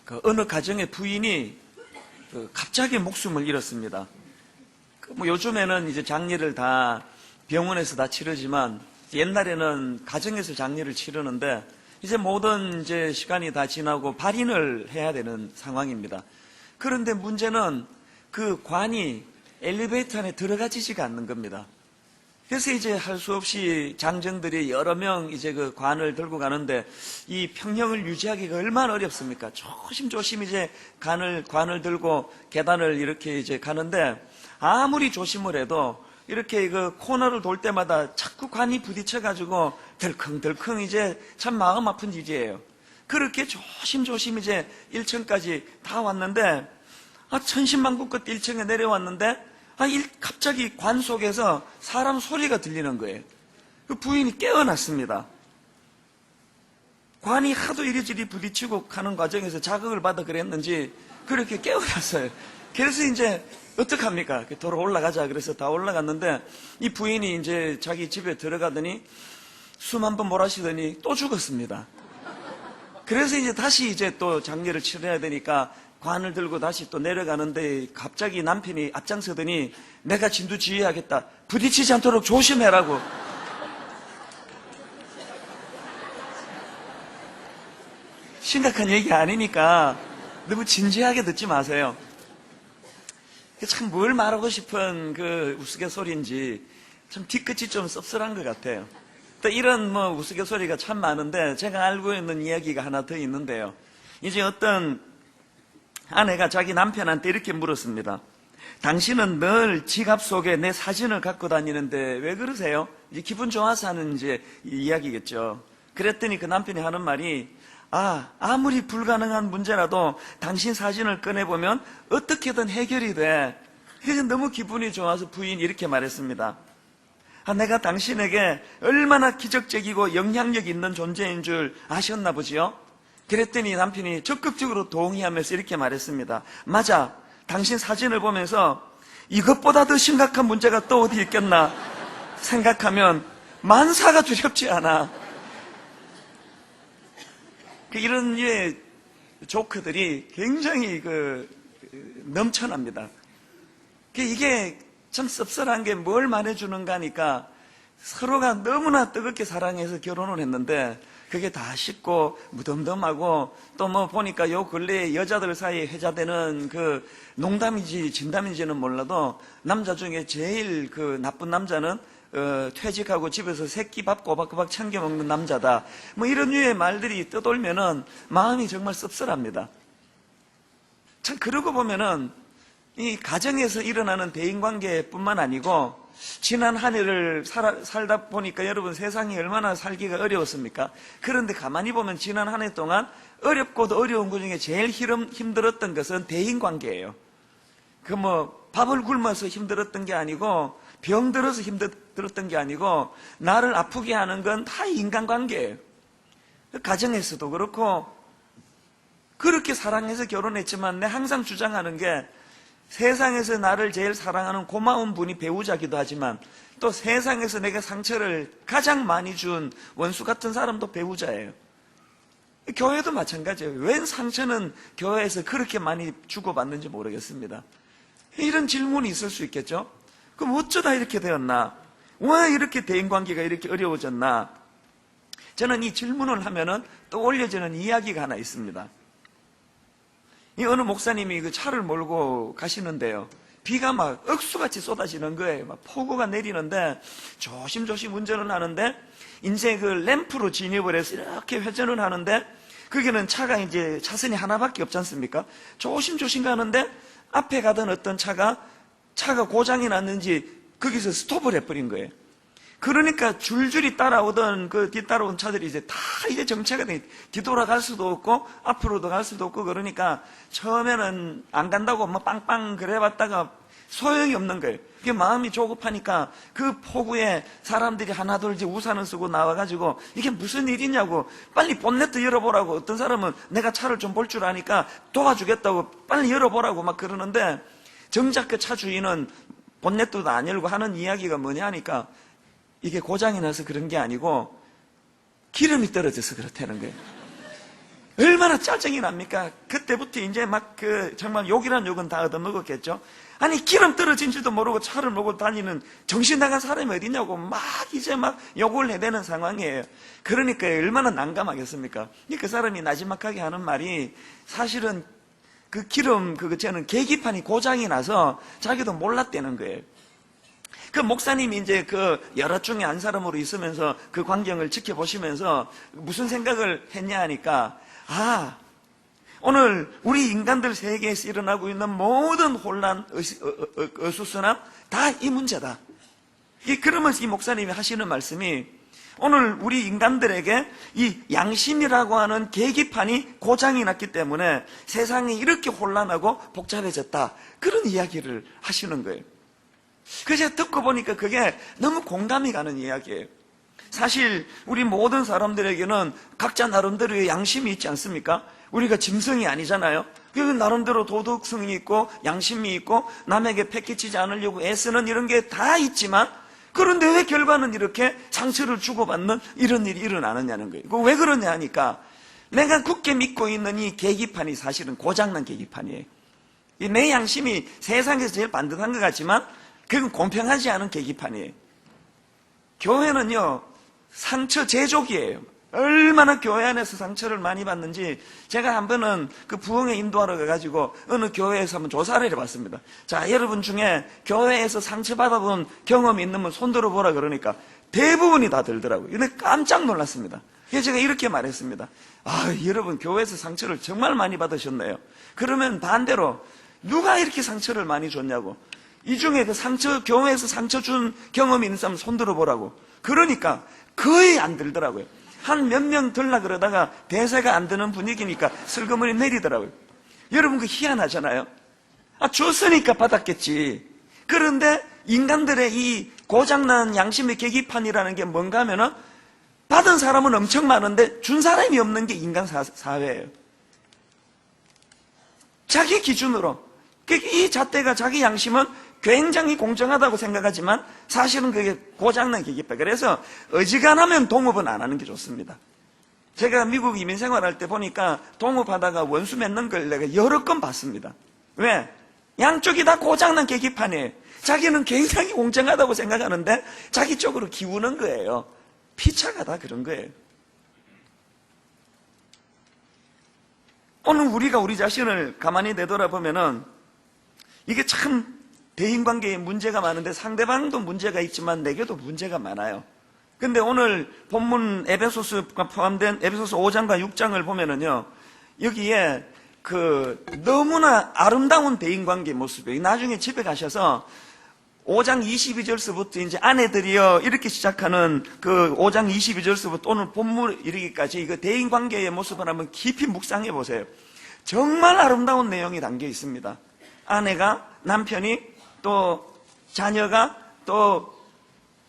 그 어느 가정의 부인이 갑자기 목숨을 잃었습니다. 뭐 요즘에는 이제 장례를 다 병원에서 다 치르지만 옛날에는 가정에서 장례를 치르는데 이제 모든 이제 시간이 다 지나고 발인을 해야 되는 상황입니다. 그런데 문제는 그 관이 엘리베이터 안에 들어가지지가 않는 겁니다. 그래서 이제 할 수 없이 장정들이 여러 명 이제 그 관을 들고 가는데 이 평형을 유지하기가 얼마나 어렵습니까? 조심조심 이제 관을 들고 계단을 이렇게 이제 가는데 아무리 조심을 해도 이렇게 그 코너를 돌 때마다 자꾸 관이 부딪혀가지고 덜컹덜컹 이제 참 마음 아픈 일이에요. 그렇게 조심조심 이제 1층까지 다 왔는데 천신만고 끝 1층에 내려왔는데 갑자기 관 속에서 사람 소리가 들리는 거예요. 그 부인이 깨어났습니다. 관이 하도 이리저리 부딪히고 가는 과정에서 자극을 받아 그랬는지 그렇게 깨어났어요. 그래서 이제 어떡합니까? 도로 올라가자 그래서 다 올라갔는데 이 부인이 이제 자기 집에 들어가더니 숨 한 번 몰아쉬더니 또 죽었습니다. 그래서 이제 다시 이제 또 장례를 치러야 되니까 관을 들고 다시 또 내려가는데 갑자기 남편이 앞장서더니 내가 진두지휘하겠다. 부딪히지 않도록 조심해라고. 심각한 얘기 아니니까 너무 진지하게 듣지 마세요. 참 뭘 말하고 싶은 그 우스갯소리인지 참 뒤끝이 좀 씁쓸한 것 같아요. 또 이런 뭐 우스갯소리가 참 많은데 제가 알고 있는 이야기가 하나 더 있는데요. 이제 어떤 아내가 자기 남편한테 이렇게 물었습니다. 당신은 늘 지갑 속에 내 사진을 갖고 다니는데 왜 그러세요? 이제 기분 좋아서 하는 이제 이야기겠죠. 그랬더니 그 남편이 하는 말이 아무리 불가능한 문제라도 당신 사진을 꺼내보면 어떻게든 해결이 돼. 그래서 너무 기분이 좋아서 부인이 이렇게 말했습니다. 내가 당신에게 얼마나 기적적이고 영향력 있는 존재인 줄 아셨나 보지요? 그랬더니 남편이 적극적으로 동의하면서 이렇게 말했습니다. 맞아. 당신 사진을 보면서 이것보다 더 심각한 문제가 또 어디 있겠나 생각하면 만사가 두렵지 않아. 이런 류의 조크들이 굉장히 넘쳐납니다. 이게 참 씁쓸한 게 뭘 말해주는가 하니까 서로가 너무나 뜨겁게 사랑해서 결혼을 했는데 그게 다 쉽고 무덤덤하고 또 뭐 보니까 요 근래에 여자들 사이에 회자되는 그 농담인지 진담인지는 몰라도 남자 중에 제일 그 나쁜 남자는 퇴직하고 집에서 새끼 밥 꼬박꼬박 챙겨 먹는 남자다. 뭐 이런 류의 말들이 떠돌면은 마음이 정말 씁쓸합니다. 참 그러고 보면은 이 가정에서 일어나는 대인관계뿐만 아니고 지난 한 해를 살다 보니까 여러분 세상이 얼마나 살기가 어려웠습니까? 그런데 가만히 보면 지난 한 해 동안 어렵고도 어려운 것 중에 제일 힘들었던 것은 대인관계예요. 밥을 굶어서 힘들었던 게 아니고 병들어서 힘들었던 게 아니고 나를 아프게 하는 건 다 인간관계예요. 가정에서도 그렇고 그렇게 사랑해서 결혼했지만 내가 항상 주장하는 게 세상에서 나를 제일 사랑하는 고마운 분이 배우자기도 하지만 또 세상에서 내가 상처를 가장 많이 준 원수 같은 사람도 배우자예요. 교회도 마찬가지예요. 웬 상처는 교회에서 그렇게 많이 주고받는지 모르겠습니다. 이런 질문이 있을 수 있겠죠? 그럼 어쩌다 이렇게 되었나? 왜 이렇게 대인관계가 이렇게 어려워졌나? 저는 이 질문을 하면은 떠올려지는 이야기가 하나 있습니다. 이 어느 목사님이 그 차를 몰고 가시는데요. 비가 막 억수같이 쏟아지는 거예요. 막 폭우가 내리는데 조심조심 운전을 하는데 이제 그 램프로 진입을 해서 이렇게 회전을 하는데 거기는 차가 이제 차선이 하나밖에 없지 않습니까? 조심조심 가는데 앞에 가던 어떤 차가 고장이 났는지 거기서 스톱을 해버린 거예요. 그러니까 줄줄이 따라오던 뒤따라온 차들이 이제 다 이제 정체가 돼. 뒤돌아갈 수도 없고, 앞으로도 갈 수도 없고, 그러니까 처음에는 안 간다고 막 빵빵 그래 봤다가 소용이 없는 거예요. 그게 마음이 조급하니까 그 폭우에 사람들이 하나둘 이제 우산을 쓰고 나와가지고 이게 무슨 일이냐고 빨리 본네트 열어보라고 어떤 사람은 내가 차를 좀 볼 줄 아니까 도와주겠다고 빨리 열어보라고 막 그러는데 정작 그 차 주인은 본네트도 안 열고 하는 이야기가 뭐냐 하니까 이게 고장이 나서 그런 게 아니고 기름이 떨어져서 그렇다는 거예요. 얼마나 짜증이 납니까? 그때부터 이제 막 정말 욕이란 욕은 다 얻어먹었겠죠? 아니, 기름 떨어진 줄도 모르고 차를 몰고 다니는 정신 나간 사람이 어디냐고 막 이제 막 욕을 해대는 상황이에요. 그러니까 얼마나 난감하겠습니까? 그 사람이 나지막하게 하는 말이 사실은 그 기름, 저는 계기판이 고장이 나서 자기도 몰랐다는 거예요. 그 목사님이 이제 여럿 중에 한 사람으로 있으면서 그 광경을 지켜보시면서 무슨 생각을 했냐 하니까, 오늘 우리 인간들 세계에서 일어나고 있는 모든 혼란, 어수선함, 다 이 문제다. 그러면서 이 목사님이 하시는 말씀이, 오늘 우리 인간들에게 이 양심이라고 하는 계기판이 고장이 났기 때문에 세상이 이렇게 혼란하고 복잡해졌다. 그런 이야기를 하시는 거예요. 그래서 제가 듣고 보니까 그게 너무 공감이 가는 이야기예요. 사실 우리 모든 사람들에게는 각자 나름대로의 양심이 있지 않습니까? 우리가 짐승이 아니잖아요. 그 나름대로 도덕성이 있고 양심이 있고 남에게 패기치지 않으려고 애쓰는 이런 게 다 있지만, 그런데 왜 결과는 이렇게 상처를 주고받는 이런 일이 일어나느냐는 거예요. 왜 그러냐 하니까, 내가 굳게 믿고 있는 이 계기판이 사실은 고장난 계기판이에요. 내 양심이 세상에서 제일 반듯한 것 같지만 그건 공평하지 않은 계기판이에요. 교회는요, 상처 제조기예요. 얼마나 교회 안에서 상처를 많이 받는지, 제가 한 번은 그 부흥회 인도하러 가가지고 어느 교회에서 한번 조사를 해봤습니다. 자, 여러분 중에 교회에서 상처받아본 경험이 있는 분 손들어 보라 그러니까 대부분이 다 들더라고요. 근데 깜짝 놀랐습니다. 그래서 제가 이렇게 말했습니다. 여러분 교회에서 상처를 정말 많이 받으셨네요. 그러면 반대로 누가 이렇게 상처를 많이 줬냐고, 이 중에 교회에서 상처 준 경험이 있는 사람 손들어 보라고. 그러니까 거의 안 들더라고요. 한 몇 명 들라 그러다가 대세가 안 드는 분위기니까 슬그머니 내리더라고요. 여러분, 그 희한하잖아요. 줬으니까 받았겠지. 그런데 인간들의 이 고장난 양심의 계기판이라는 게 뭔가 하면은, 받은 사람은 엄청 많은데 준 사람이 없는 게 인간 사회예요. 자기 기준으로. 이 잣대가, 자기 양심은 굉장히 공정하다고 생각하지만 사실은 그게 고장난 계기판. 그래서 어지간하면 동업은 안 하는 게 좋습니다. 제가 미국 이민 생활할 때 보니까 동업하다가 원수 맺는 걸 내가 여러 건 봤습니다. 왜? 양쪽이 다 고장난 계기판이에요. 자기는 굉장히 공정하다고 생각하는데 자기 쪽으로 기우는 거예요. 피차가 다 그런 거예요. 오늘 우리가 우리 자신을 가만히 되돌아보면은 이게 참 대인관계에 문제가 많은데 상대방도 문제가 있지만 내게도 문제가 많아요. 근데 오늘 본문 에베소서가 포함된 에베소서 5장과 6장을 보면은요, 여기에 너무나 아름다운 대인관계 모습이에요. 나중에 집에 가셔서 5장 22절서부터 이제 아내들이여 이렇게 시작하는 그 5장 22절서부터 오늘 본문 이르기까지 이거 대인관계의 모습을 한번 깊이 묵상해 보세요. 정말 아름다운 내용이 담겨 있습니다. 아내가, 남편이, 또 자녀가, 또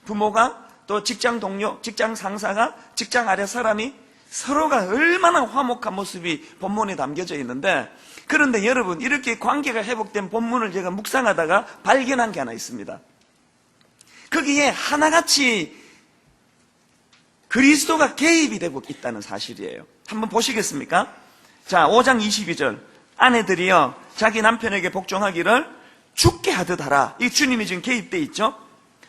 부모가, 또 직장 동료, 직장 상사가, 직장 아래 사람이 서로가 얼마나 화목한 모습이 본문에 담겨져 있는데, 그런데 여러분, 이렇게 관계가 회복된 본문을 제가 묵상하다가 발견한 게 하나 있습니다. 거기에 하나같이 그리스도가 개입이 되고 있다는 사실이에요. 한번 보시겠습니까? 자, 5장 22절. 아내들이여 자기 남편에게 복종하기를 죽게 하듯 하라. 이 주님이 지금 개입되어 있죠?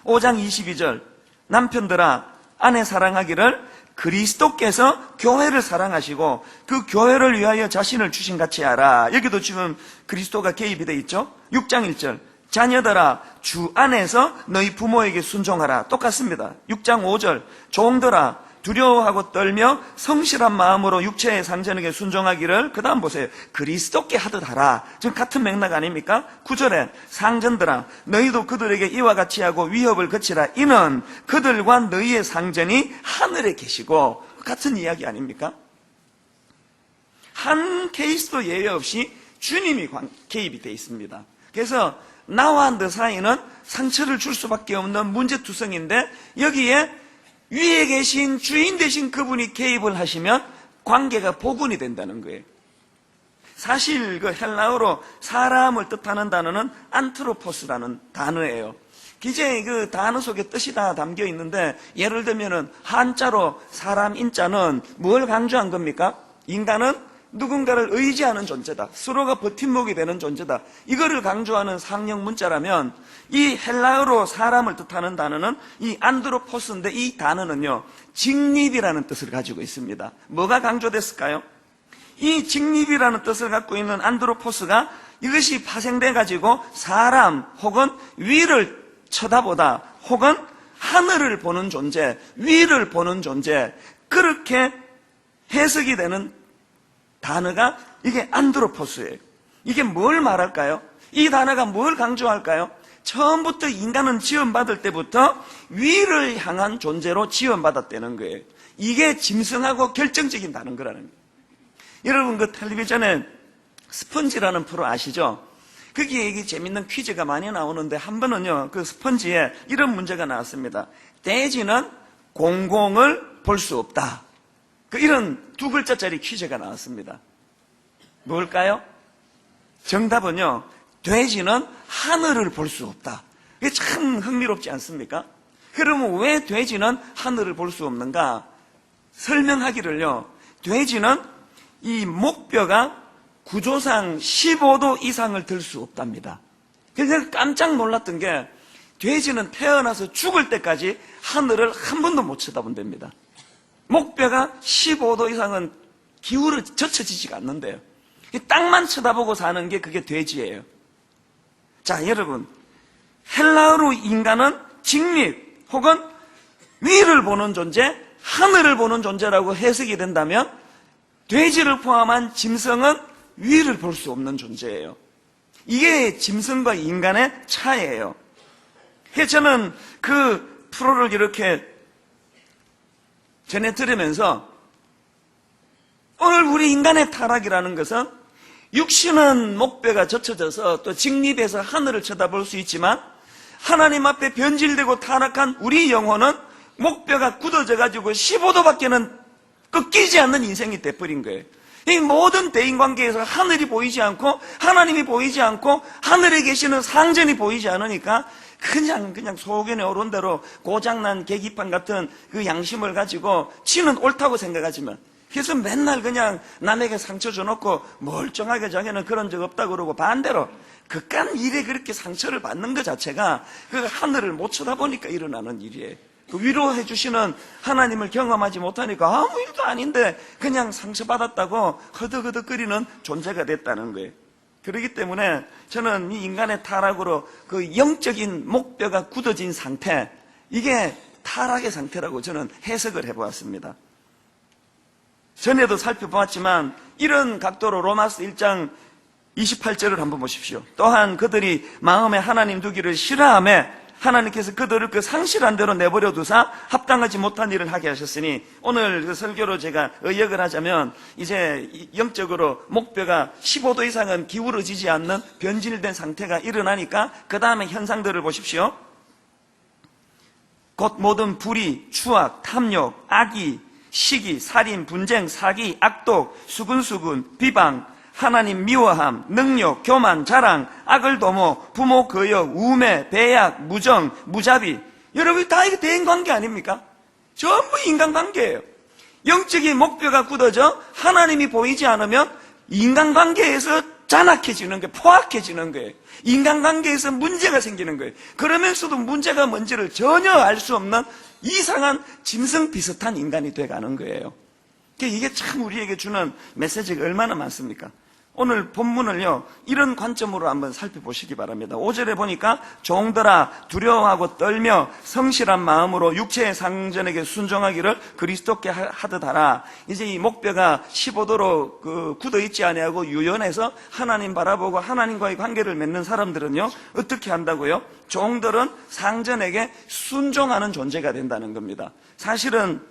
5장 22절. 남편들아 아내 사랑하기를 그리스도께서 교회를 사랑하시고 그 교회를 위하여 자신을 주신 같이 하라. 여기도 지금 그리스도가 개입이 되어 있죠? 6장 1절. 자녀들아 주 안에서 너희 부모에게 순종하라. 똑같습니다. 6장 5절. 종들아 두려워하고 떨며 성실한 마음으로 육체의 상전에게 순종하기를, 그 다음 보세요. 그리스도께 하듯 하라. 지금 같은 맥락 아닙니까? 9절에 상전들아 너희도 그들에게 이와 같이 하고 위협을 거치라. 이는 그들과 너희의 상전이 하늘에 계시고. 같은 이야기 아닙니까? 한 케이스도 예외 없이 주님이 개입이 되어 있습니다. 그래서 나와 너 사이는 상처를 줄 수밖에 없는 문제투성인데, 여기에 위에 계신 주인 되신 그분이 개입을 하시면 관계가 복원이 된다는 거예요. 사실 그 헬라어로 사람을 뜻하는 단어는 안트로포스라는 단어예요. 기재 그 단어 속에 뜻이 다 담겨 있는데, 예를 들면은 한자로 사람 인자는 뭘 강조한 겁니까? 인간은 누군가를 의지하는 존재다. 서로가 버팀목이 되는 존재다. 이거를 강조하는 상형 문자라면 이 헬라어로 사람을 뜻하는 단어는 이 안드로포스인데 이 단어는요, 직립이라는 뜻을 가지고 있습니다. 뭐가 강조됐을까요? 이 직립이라는 뜻을 갖고 있는 안드로포스가 이것이 파생돼 가지고 사람 혹은 위를 쳐다보다 혹은 하늘을 보는 존재, 위를 보는 존재, 그렇게 해석이 되는 단어가 이게 안드로포스예요. 이게 뭘 말할까요? 이 단어가 뭘 강조할까요? 처음부터 인간은 지원받을 때부터 위를 향한 존재로 지원받았다는 거예요. 이게 짐승하고 결정적인 다른 거라는 거예요. 여러분, 그 텔레비전에 스펀지라는 프로 아시죠? 거기에 이게 재밌는 퀴즈가 많이 나오는데 한 번은요, 그 스펀지에 이런 문제가 나왔습니다. 돼지는 공공을 볼 수 없다. 이런 두 글자짜리 퀴즈가 나왔습니다. 뭘까요? 정답은요, 돼지는 하늘을 볼 수 없다. 이게 참 흥미롭지 않습니까? 그러면 왜 돼지는 하늘을 볼 수 없는가? 설명하기를요, 돼지는 이 목뼈가 구조상 15도 이상을 들 수 없답니다. 그래서 깜짝 놀랐던 게 돼지는 태어나서 죽을 때까지 하늘을 한 번도 못 쳐다본답니다. 목뼈가 15도 이상은 기울어 젖혀지지가 않는데요. 땅만 쳐다보고 사는 게 그게 돼지예요. 자, 여러분, 헬라어로 인간은 직립 혹은 위를 보는 존재, 하늘을 보는 존재라고 해석이 된다면 돼지를 포함한 짐승은 위를 볼 수 없는 존재예요. 이게 짐승과 인간의 차이예요. 그래서 저는 그 프로를 이렇게 전해 들으면서 오늘 우리 인간의 타락이라는 것은 육신은 목뼈가 젖혀져서 또 직립해서 하늘을 쳐다볼 수 있지만 하나님 앞에 변질되고 타락한 우리 영혼은 목뼈가 굳어져가지고 15도밖에는 꺾이지 않는 인생이 돼버린 거예요. 이 모든 대인관계에서 하늘이 보이지 않고 하나님이 보이지 않고 하늘에 계시는 상전이 보이지 않으니까 그냥 소견에 오른 대로 고장난 계기판 같은 그 양심을 가지고 지는 옳다고 생각하지만 그래서 맨날 그냥 남에게 상처 줘놓고 멀쩡하게 자기는 그런 적 없다고 그러고 반대로 그깟 일에 그렇게 상처를 받는 것 자체가 그 하늘을 못 쳐다보니까 일어나는 일이에요. 그 위로해 주시는 하나님을 경험하지 못하니까 아무 일도 아닌데 그냥 상처받았다고 허덕허덕거리는 존재가 됐다는 거예요. 그렇기 때문에 저는 이 인간의 타락으로 그 영적인 목뼈가 굳어진 상태, 이게 타락의 상태라고 저는 해석을 해보았습니다. 전에도 살펴보았지만 이런 각도로 로마서 1장 28절을 한번 보십시오. 또한 그들이 마음에 하나님 두기를 싫어하며 하나님께서 그들을 그 상실한 대로 내버려 두사 합당하지 못한 일을 하게 하셨으니 오늘 그 설교로 제가 의역을 하자면 이제 영적으로 목뼈가 15도 이상은 기울어지지 않는 변질된 상태가 일어나니까 그 다음에 현상들을 보십시오. 곧 모든 불의, 추악, 탐욕, 악의, 시기, 살인, 분쟁, 사기, 악독, 수근수근, 비방, 하나님 미워함, 능욕, 교만, 자랑, 악을 도모, 부모 거역, 우매, 배약, 무정, 무자비. 여러분 다 이게 대인관계 아닙니까? 전부 인간관계예요. 영적인 목표가 굳어져 하나님이 보이지 않으면 인간관계에서 잔악해지는 거예요. 포악해지는 거예요. 인간관계에서 문제가 생기는 거예요. 그러면서도 문제가 뭔지를 전혀 알 수 없는 이상한 짐승 비슷한 인간이 돼가는 거예요. 이게 참 우리에게 주는 메시지가 얼마나 많습니까? 오늘 본문을요, 이런 관점으로 한번 살펴보시기 바랍니다. 5절에 보니까 종들아 두려워하고 떨며 성실한 마음으로 육체의 상전에게 순종하기를 그리스도께 하듯 하라. 이제 이 목뼈가 15도로 굳어있지 아니하고 유연해서 하나님 바라보고 하나님과의 관계를 맺는 사람들은요, 어떻게 한다고요? 종들은 상전에게 순종하는 존재가 된다는 겁니다. 사실은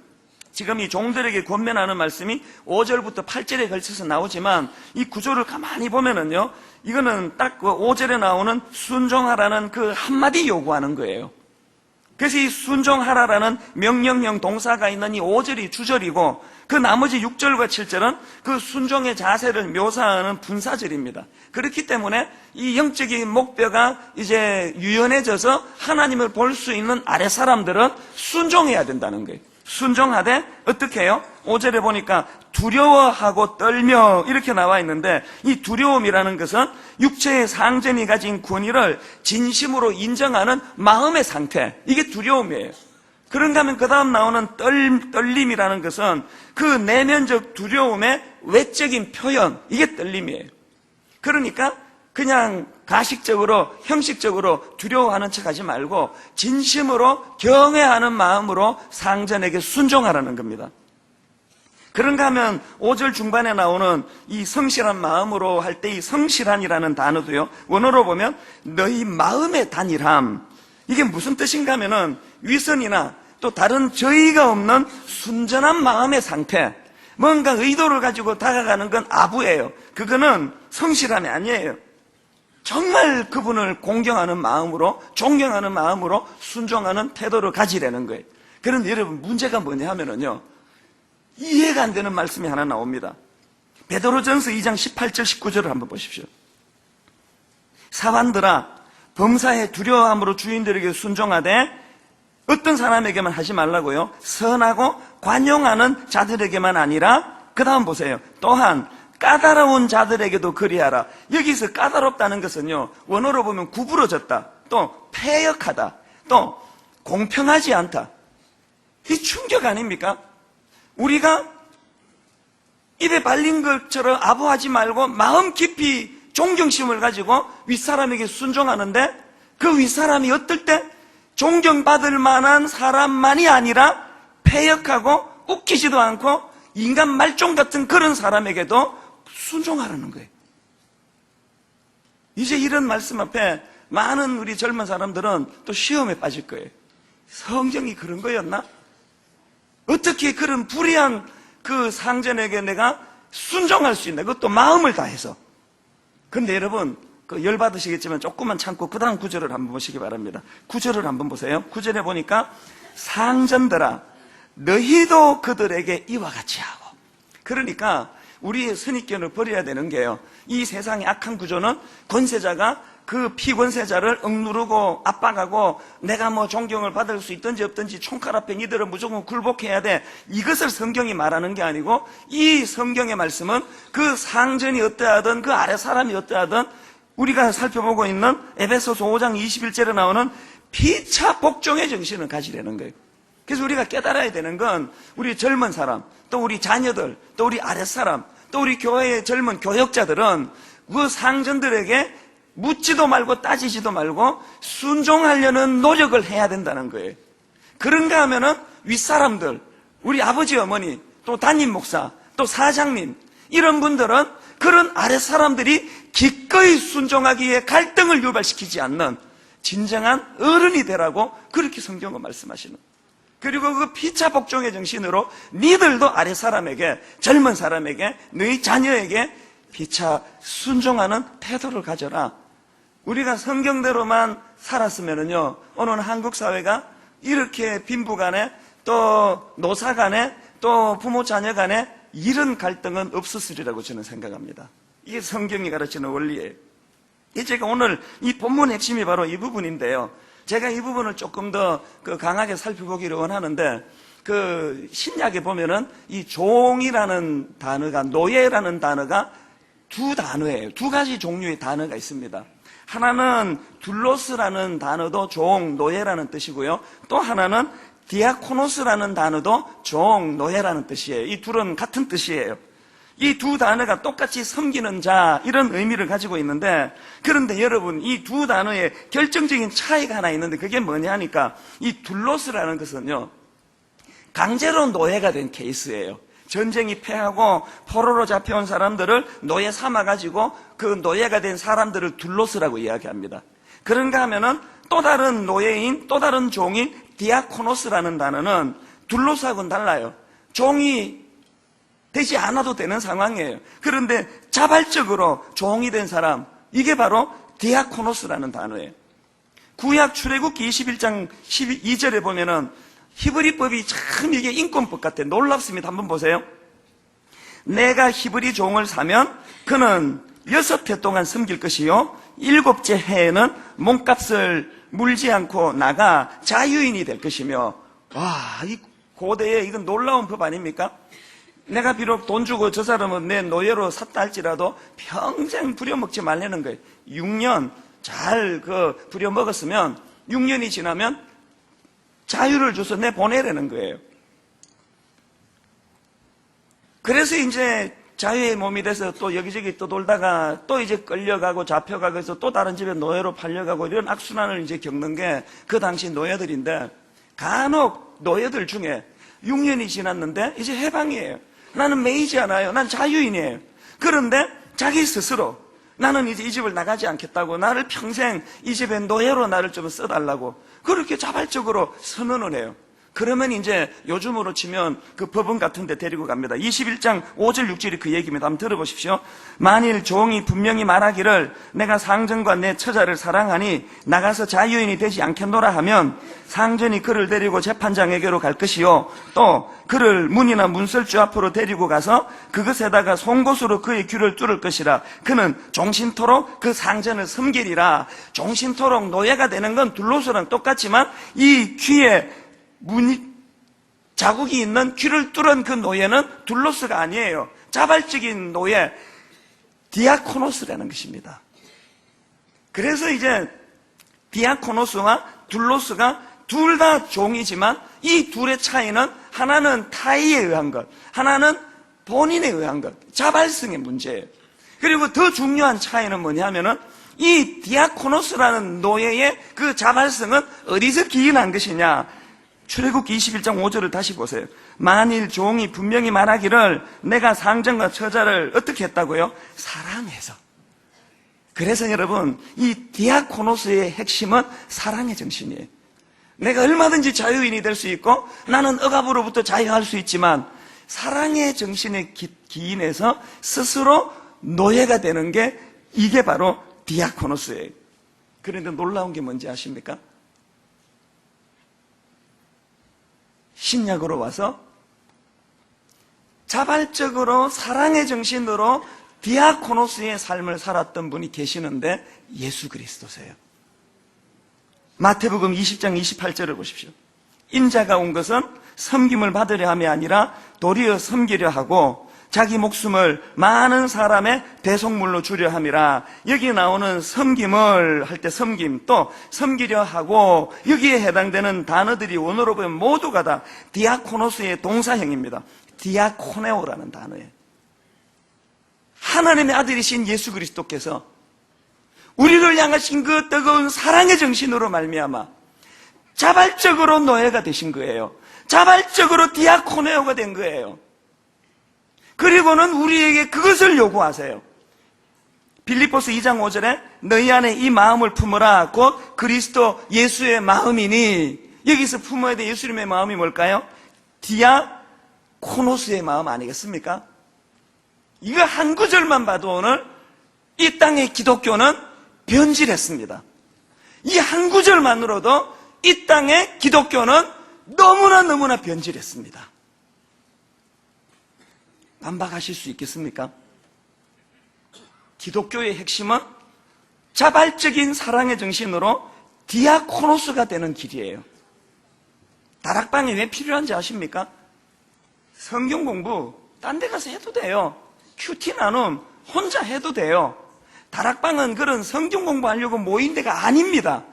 지금 이 종들에게 권면하는 말씀이 5절부터 8절에 걸쳐서 나오지만 이 구조를 가만히 보면은요, 이거는 딱 그 5절에 나오는 순종하라는 그 한마디 요구하는 거예요. 그래서 이 순종하라라는 명령형 동사가 있는 이 5절이 주절이고 그 나머지 6절과 7절은 그 순종의 자세를 묘사하는 분사절입니다. 그렇기 때문에 이 영적인 목뼈가 이제 유연해져서 하나님을 볼 수 있는 아랫사람들은 순종해야 된다는 거예요. 순종하되 어떻게 해요? 5절에 보니까 두려워하고 떨며 이렇게 나와 있는데, 이 두려움이라는 것은 육체의 상전이 가진 권위를 진심으로 인정하는 마음의 상태, 이게 두려움이에요. 그런가 하면 그 다음 나오는 떨림이라는 것은 그 내면적 두려움의 외적인 표현, 이게 떨림이에요. 그러니까 그냥 가식적으로, 형식적으로 두려워하는 척하지 말고 진심으로 경외하는 마음으로 상전에게 순종하라는 겁니다. 그런가 하면 5절 중반에 나오는 이 성실한 마음으로 할 때 이 성실한이라는 단어도요, 원어로 보면 너희 마음의 단일함, 이게 무슨 뜻인가 하면은 위선이나 또 다른 저의가 없는 순전한 마음의 상태, 뭔가 의도를 가지고 다가가는 건 아부예요. 그거는 성실함이 아니에요. 정말 그분을 공경하는 마음으로, 존경하는 마음으로 순종하는 태도를 가지라는 거예요. 그런데 여러분, 문제가 뭐냐 하면은요, 이해가 안 되는 말씀이 하나 나옵니다. 베드로전서 2장 18절 19절을 한번 보십시오. 사환들아, 범사에 두려워함으로 주인들에게 순종하되 어떤 사람에게만 하지 말라고요? 선하고 관용하는 자들에게만 아니라, 그 다음 보세요. 또한 까다로운 자들에게도 그리하라. 여기서 까다롭다는 것은요, 원어로 보면 구부러졌다, 또 패역하다, 또 공평하지 않다. 이 충격 아닙니까? 우리가 입에 발린 것처럼 아부하지 말고 마음 깊이 존경심을 가지고 윗사람에게 순종하는데, 그 윗사람이 어떨 때 존경받을 만한 사람만이 아니라 패역하고 웃기지도 않고 인간 말종 같은 그런 사람에게도 순종하라는 거예요. 이제 이런 말씀 앞에 많은 우리 젊은 사람들은 또 시험에 빠질 거예요. 성경이 그런 거였나? 어떻게 그런 불의한 그 상전에게 내가 순종할 수 있나? 그것도 마음을 다해서. 근데 여러분, 열받으시겠지만 조금만 참고 그 다음 구절을 한번 보시기 바랍니다. 구절을 한번 보세요. 구절에 보니까 상전들아, 너희도 그들에게 이와 같이 하고. 그러니까 우리의 선입견을 버려야 되는 게요, 이 세상의 악한 구조는 권세자가 그 피권세자를 억누르고 압박하고 내가 뭐 존경을 받을 수 있든지 없든지 총칼 앞에 니들은 무조건 굴복해야 돼, 이것을 성경이 말하는 게 아니고, 이 성경의 말씀은 그 상전이 어떠하든 그 아래 사람이 어떠하든 우리가 살펴보고 있는 에베소서 5장 21절에 나오는 피차 복종의 정신을 가지려는 거예요. 그래서 우리가 깨달아야 되는 건, 우리 젊은 사람, 또 우리 자녀들, 또 우리 아랫사람, 또 우리 교회의 젊은 교역자들은 그 상전들에게 묻지도 말고 따지지도 말고 순종하려는 노력을 해야 된다는 거예요. 그런가 하면은 윗사람들, 우리 아버지 어머니, 또 담임 목사, 또 사장님, 이런 분들은 그런 아랫사람들이 기꺼이 순종하기에 갈등을 유발시키지 않는 진정한 어른이 되라고 그렇게 성경은 말씀하시는. 그리고 그 피차 복종의 정신으로 니들도 아랫사람에게, 젊은 사람에게, 너희 자녀에게 피차 순종하는 태도를 가져라. 우리가 성경대로만 살았으면은요, 오늘 한국 사회가 이렇게 빈부 간에, 또 노사 간에, 또 부모 자녀 간에 이런 갈등은 없었으리라고 저는 생각합니다. 이게 성경이 가르치는 원리예요. 제가 오늘 이 본문의 핵심이 바로 이 부분인데요, 제가 이 부분을 조금 더 강하게 살펴보기를 원하는데, 그 신약에 보면은 이 종이라는 단어가, 노예라는 단어가 두 단어예요. 두 가지 종류의 단어가 있습니다. 하나는 둘로스라는 단어도 종, 노예라는 뜻이고요, 또 하나는 디아코노스라는 단어도 종, 노예라는 뜻이에요. 이 둘은 같은 뜻이에요. 이 두 단어가 똑같이 섬기는 자, 이런 의미를 가지고 있는데, 그런데 여러분, 이 두 단어에 결정적인 차이가 하나 있는데, 그게 뭐냐 하니까, 이 둘로스라는 것은요, 강제로 노예가 된 케이스예요. 전쟁이 패하고 포로로 잡혀온 사람들을 노예 삼아가지고 그 노예가 된 사람들을 둘로스라고 이야기합니다. 그런가 하면은 또 다른 노예인, 또 다른 종인 디아코노스라는 단어는 둘로스하고는 달라요. 종이 되지 않아도 되는 상황이에요. 그런데 자발적으로 종이 된 사람, 이게 바로 디아코노스라는 단어예요. 구약 출애굽기 21장 12절에 보면은 히브리법이 참 이게 인권법 같아요. 놀랍습니다. 한번 보세요. 내가 히브리 종을 사면 그는 6해 동안 섬길 것이요 7째 해에는 몸값을 물지 않고 나가 자유인이 될 것이며, 와, 이 고대에 이건 놀라운 법 아닙니까? 내가 비록 돈 주고 저 사람은 내 노예로 샀다 할지라도 평생 부려먹지 말라는 거예요. 6년 잘 부려먹었으면 6년이 지나면 자유를 줘서 내 보내라는 거예요. 그래서 이제 자유의 몸이 돼서 또 여기저기 또 돌다가 또 이제 끌려가고 잡혀가고 해서 또 다른 집에 노예로 팔려가고 이런 악순환을 이제 겪는 게 그 당시 노예들인데, 간혹 노예들 중에 6년이 지났는데 이제 해방이에요. 나는 매이지 않아요. 난 자유인이에요. 그런데 자기 스스로 나는 이제 이 집을 나가지 않겠다고, 나를 평생 이 집에 노예로 나를 좀 써달라고 그렇게 자발적으로 선언을 해요. 그러면 이제 요즘으로 치면 그 법원 같은 데 데리고 갑니다. 21장 5절 6절이 그 얘기입니다. 한번 들어보십시오. 만일 종이 분명히 말하기를 내가 상전과 내 처자를 사랑하니 나가서 자유인이 되지 않겠노라 하면 상전이 그를 데리고 재판장에게로 갈 것이요, 또 그를 문이나 문설주 앞으로 데리고 가서 그것에다가 송곳으로 그의 귀를 뚫을 것이라. 그는 종신토록 그 상전을 섬기리라. 종신토록 노예가 되는 건 둘로서랑 똑같지만 이 귀에 자국이 있는 귀를 뚫은 그 노예는 둘로스가 아니에요. 자발적인 노예, 디아코노스라는 것입니다. 그래서 이제 디아코노스와 둘로스가 둘 다 종이지만 이 둘의 차이는 하나는 타의에 의한 것, 하나는 본인에 의한 것, 자발성의 문제예요. 그리고 더 중요한 차이는 뭐냐면은 이 디아코노스라는 노예의 그 자발성은 어디서 기인한 것이냐? 출애굽기 21장 5절을 다시 보세요. 만일 종이 분명히 말하기를 내가 상전과 처자를 어떻게 했다고요? 사랑해서. 그래서 여러분, 이 디아코노스의 핵심은 사랑의 정신이에요. 내가 얼마든지 자유인이 될 수 있고 나는 억압으로부터 자유할 수 있지만 사랑의 정신에 기인해서 스스로 노예가 되는 게, 이게 바로 디아코노스예요. 그런데 놀라운 게 뭔지 아십니까? 신약으로 와서 자발적으로 사랑의 정신으로 디아코노스의 삶을 살았던 분이 계시는데 예수 그리스도세요. 마태복음 20장 28절을 보십시오. 인자가 온 것은 섬김을 받으려 함이 아니라 도리어 섬기려 하고 자기 목숨을 많은 사람의 대속물로 주려 함이라. 여기 나오는 섬김을 할 때 섬김, 또 섬기려 하고, 여기에 해당되는 단어들이 원어로 보면 모두가 다 디아코노스의 동사형입니다. 디아코네오라는 단어예요. 하나님의 아들이신 예수 그리스도께서 우리를 향하신 그 뜨거운 사랑의 정신으로 말미암아 자발적으로 노예가 되신 거예요. 자발적으로 디아코네오가 된 거예요. 그리고는 우리에게 그것을 요구하세요. 빌립보서 2장 5절에 너희 안에 이 마음을 품으라. 곧 그리스도 예수의 마음이니. 여기서 품어야 될 예수님의 마음이 뭘까요? 디아코노스의 마음 아니겠습니까? 이거 한 구절만 봐도 오늘 이 땅의 기독교는 변질했습니다. 이 한 구절만으로도 이 땅의 기독교는 너무나 변질했습니다. 반박하실 수 있겠습니까? 기독교의 핵심은 자발적인 사랑의 정신으로 디아코노스가 되는 길이에요. 다락방이 왜 필요한지 아십니까? 성경 공부 딴 데 가서 해도 돼요. 큐티 나눔 혼자 해도 돼요. 다락방은 그런 성경 공부하려고 모인 데가 아닙니다.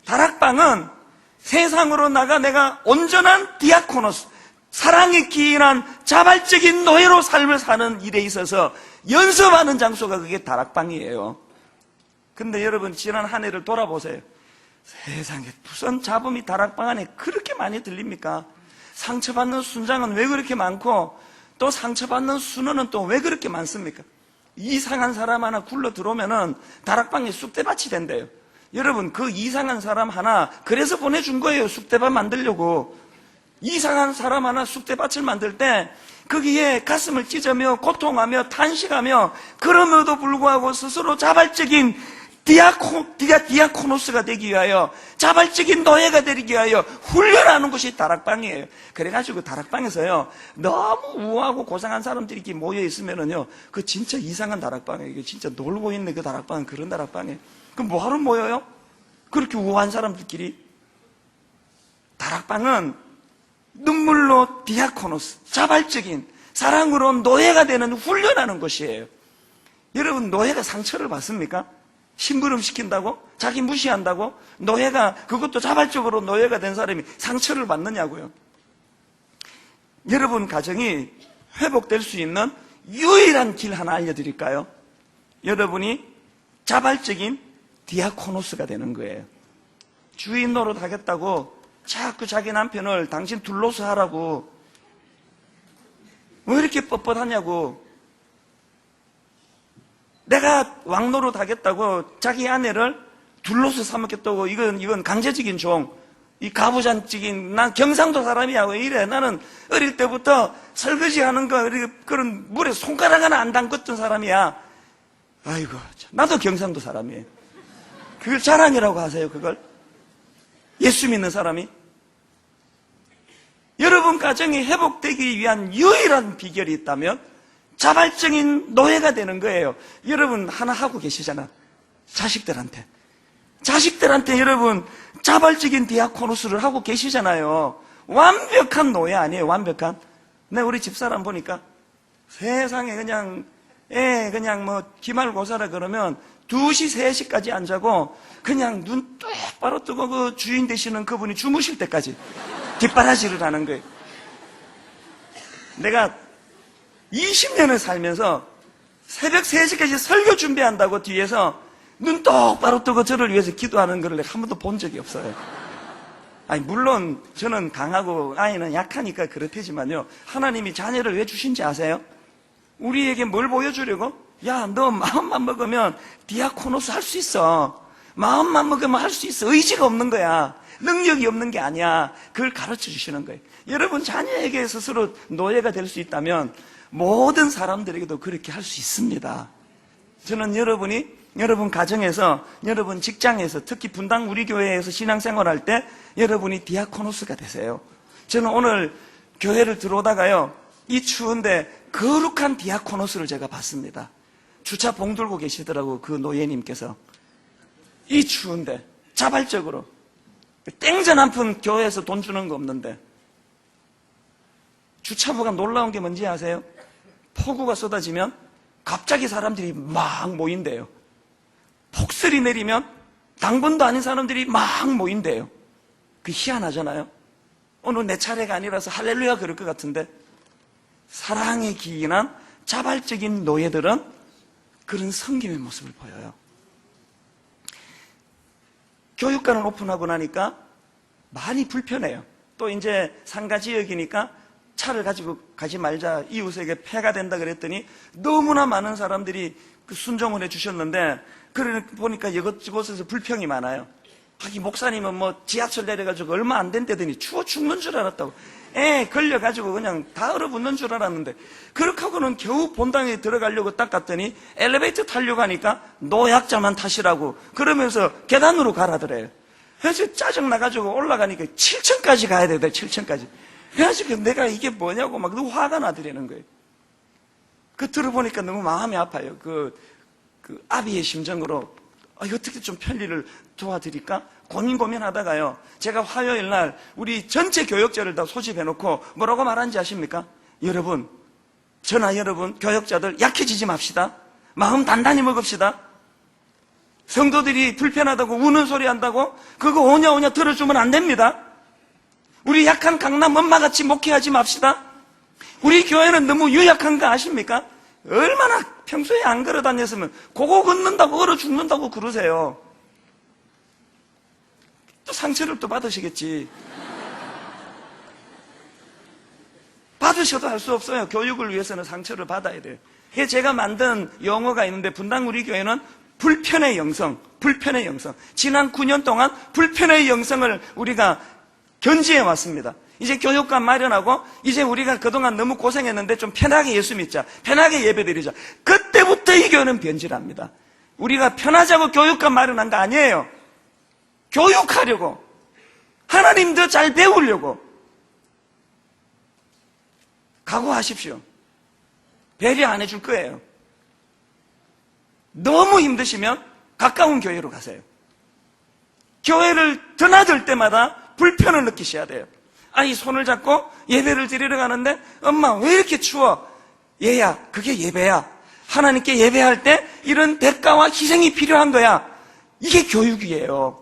다락방은 세상으로 나가 내가 온전한 디아코노스, 사랑에 기인한 자발적인 노예로 삶을 사는 일에 있어서 연습하는 장소가 그게 다락방이에요. 근데 여러분, 지난 한 해를 돌아보세요. 세상에 무슨 잡음이 다락방 안에 그렇게 많이 들립니까? 상처받는 순장은 왜 그렇게 많고, 또 상처받는 순원은 또 왜 그렇게 많습니까? 이상한 사람 하나 굴러 들어오면은 다락방에 쑥대밭이 된대요. 여러분, 그 이상한 사람 하나 그래서 보내준 거예요. 쑥대밭 만들려고. 이상한 사람 하나 쑥대밭을 만들 때 거기에 가슴을 찢으며 고통하며 탄식하며, 그럼에도 불구하고 스스로 자발적인 디아코노스가 되기 위하여, 자발적인 노예가 되기 위하여 훈련하는 것이 다락방이에요. 그래가지고 다락방에서요, 너무 우아하고 고상한 사람들이 이렇게 모여있으면은요, 그 진짜 이상한 다락방이에요. 진짜 놀고 있는 그 다락방은 그런 다락방이에요. 그럼 뭐하러 모여요? 그렇게 우아한 사람들끼리. 다락방은 눈물로 디아코노스, 자발적인 사랑으로 노예가 되는 훈련하는 것이에요. 여러분, 노예가 상처를 받습니까? 심부름 시킨다고? 자기 무시한다고? 노예가, 그것도 자발적으로 노예가 된 사람이 상처를 받느냐고요. 여러분 가정이 회복될 수 있는 유일한 길 하나 알려드릴까요? 여러분이 자발적인 디아코노스가 되는 거예요. 주인 노릇 하겠다고 자꾸 자기 남편을 당신 둘러서 하라고, 왜 이렇게 뻣뻣하냐고, 내가 왕노릇 하겠다고 자기 아내를 둘러서 사먹겠다고, 이건 강제적인 종, 이 가부장적인, 난 경상도 사람이야, 왜 이래? 나는 어릴 때부터 설거지 하는 거, 그런 물에 손가락 하나 안 담궜던 사람이야. 아이고, 나도 경상도 사람이에요. 그걸 자랑이라고 하세요, 그걸? 예수 믿는 사람이? 여러분 가정이 회복되기 위한 유일한 비결이 있다면 자발적인 노예가 되는 거예요. 여러분 하나 하고 계시잖아. 자식들한테 여러분 자발적인 디아코노스를 하고 계시잖아요. 완벽한 노예 아니에요, 완벽한. 내가 우리 집사람 보니까 세상에 그냥 기말고사라 그러면 2시, 3시까지 안 자고 그냥 눈 똑바로 뜨고 그 주인 되시는 그분이 주무실 때까지 뒷바라지를 하는 거예요. 내가 20년을 살면서 새벽 3시까지 설교 준비한다고 뒤에서 눈 똑바로 뜨고 저를 위해서 기도하는 걸 내가 한 번도 본 적이 없어요. 아니, 물론 저는 강하고 아이는 약하니까 그렇대지만요, 하나님이 자녀를 왜 주신지 아세요? 우리에게 뭘 보여주려고? 야, 너 마음만 먹으면 디아코노스 할 수 있어. 마음만 먹으면 할 수 있어. 의지가 없는 거야. 능력이 없는 게 아니야. 그걸 가르쳐 주시는 거예요. 여러분 자녀에게 스스로 노예가 될 수 있다면 모든 사람들에게도 그렇게 할 수 있습니다. 저는 여러분 가정에서, 여러분 직장에서, 특히 분당 우리 교회에서 신앙생활할 때 여러분이 디아코노스가 되세요. 저는 오늘 교회를 들어오다가요, 이 추운데 거룩한 디아코노스를 제가 봤습니다. 주차 봉 들고 계시더라고, 그 노예님께서. 이 추운데 자발적으로 땡전 한 푼 교회에서 돈 주는 거 없는데. 주차부가 놀라운 게 뭔지 아세요? 폭우가 쏟아지면 갑자기 사람들이 막 모인대요. 폭설이 내리면 당번도 아닌 사람들이 막 모인대요. 그 희한하잖아요. 오늘 내 차례가 아니라서 할렐루야 그럴 것 같은데, 사랑에 기인한 자발적인 노예들은 그런 섬김의 모습을 보여요. 교육관을 오픈하고 나니까 많이 불편해요. 또 이제 상가 지역이니까 차를 가지고 가지 말자, 이웃에게 폐가 된다 그랬더니 너무나 많은 사람들이 그 순종을 해주셨는데, 그러니까 보니까 이곳저곳에서 불평이 많아요. 이 목사님은 지하철 내려가지고 얼마 안 된다더니 추워 죽는 줄 알았다고. 걸려가지고 그냥 다 얼어붙는 줄 알았는데, 그렇게 하고는 겨우 본당에 들어가려고 딱 갔더니 엘리베이터 타려고 하니까 노약자만 타시라고 그러면서 계단으로 가라더래요. 그래서 짜증나가지고 올라가니까 7층까지 가야 되더래, 7층까지. 그래가지고 내가 이게 뭐냐고 막 너무 화가 나더라는 거예요. 그 들어보니까 너무 마음이 아파요. 그 아비의 심정으로 어떻게 좀 편리를 도와드릴까? 고민하다가요, 제가 화요일 날 우리 전체 교역자를 다 소집해놓고 뭐라고 말한지 아십니까? 여러분, 저나 여러분 교역자들 약해지지 맙시다. 마음 단단히 먹읍시다. 성도들이 불편하다고 우는 소리 한다고 그거 오냐 들어주면 안 됩니다. 우리 약한 강남 엄마같이 목회하지 맙시다. 우리 교회는 너무 유약한 거 아십니까? 얼마나 평소에 안 걸어 다녔으면 그거 걷는다고 얼어 죽는다고 그러세요. 또 상처를 또 받으시겠지. 받으셔도 할 수 없어요. 교육을 위해서는 상처를 받아야 돼요. 이게 제가 만든 용어가 있는데, 분당 우리 교회는 불편의 영성. 지난 9년 동안 불편의 영성을 우리가 견지해 왔습니다. 이제 교육관 마련하고, 이제 우리가 그동안 너무 고생했는데 좀 편하게 예수 믿자, 편하게 예배드리자. 그때부터 이 교회는 변질합니다. 우리가 편하자고 교육관 마련한 거 아니에요. 교육하려고, 하나님 더 잘 배우려고. 각오하십시오. 배려 안 해줄 거예요. 너무 힘드시면 가까운 교회로 가세요. 교회를 드나들 때마다 불편을 느끼셔야 돼요. 아이 손을 잡고 예배를 드리러 가는데 엄마 왜 이렇게 추워? 얘야, 그게 예배야. 하나님께 예배할 때 이런 대가와 희생이 필요한 거야. 이게 교육이에요.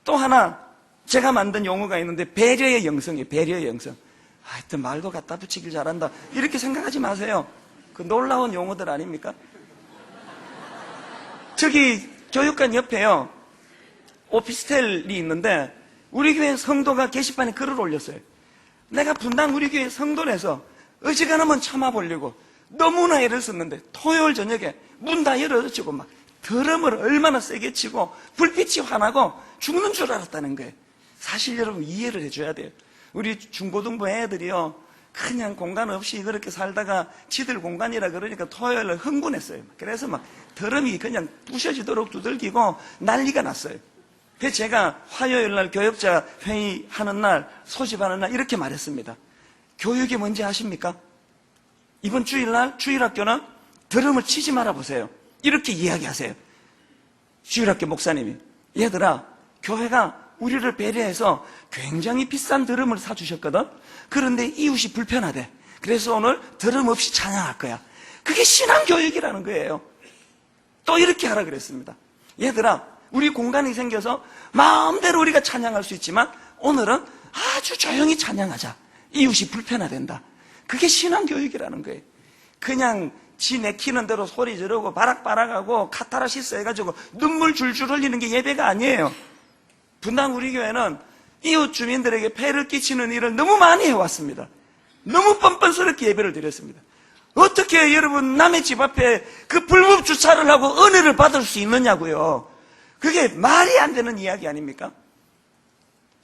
또 하나 제가 만든 용어가 있는데 배려의 영성이에요. 배려의 영성. 하여튼 말도 갖다 붙이길 잘한다 이렇게 생각하지 마세요. 그 놀라운 용어들 아닙니까? 저기 교육관 옆에요 오피스텔이 있는데 우리 교회 성도가 게시판에 글을 올렸어요. 내가 분당 우리 교회 성도라서 어지간하면 참아보려고 너무나 애를 썼는데 토요일 저녁에 문 다 열어젖히고 막 드럼을 얼마나 세게 치고 불빛이 환하고 죽는 줄 알았다는 거예요. 사실 여러분 이해를 해줘야 돼요. 우리 중고등부 애들이요 그냥 공간 없이 그렇게 살다가 지들 공간이라 그러니까 토요일날 흥분했어요. 그래서 막 드럼이 그냥 부셔지도록 두들기고 난리가 났어요. 그래서 제가 화요일날 교역자 회의하는 날 소집하는 날 이렇게 말했습니다. 교육이 뭔지 아십니까? 이번 주일날 주일학교는 드럼을 치지 말아 보세요. 이렇게 이야기하세요. 주일학교 목사님이 얘들아 교회가 우리를 배려해서 굉장히 비싼 드럼을 사주셨거든. 그런데 이웃이 불편하대. 그래서 오늘 드럼 없이 찬양할 거야. 그게 신앙교육이라는 거예요. 또 이렇게 하라 그랬습니다. 얘들아 우리 공간이 생겨서 마음대로 우리가 찬양할 수 있지만 오늘은 아주 조용히 찬양하자. 이웃이 불편하댄다. 그게 신앙교육이라는 거예요. 그냥 지 내키는 대로 소리 지르고 바락바락하고 카타르시스 해가지고 눈물 줄줄 흘리는 게 예배가 아니에요. 분당 우리 교회는 이웃 주민들에게 폐를 끼치는 일을 너무 많이 해왔습니다. 너무 뻔뻔스럽게 예배를 드렸습니다. 어떻게 여러분 남의 집 앞에 그 불법 주차를 하고 은혜를 받을 수 있느냐고요. 그게 말이 안 되는 이야기 아닙니까?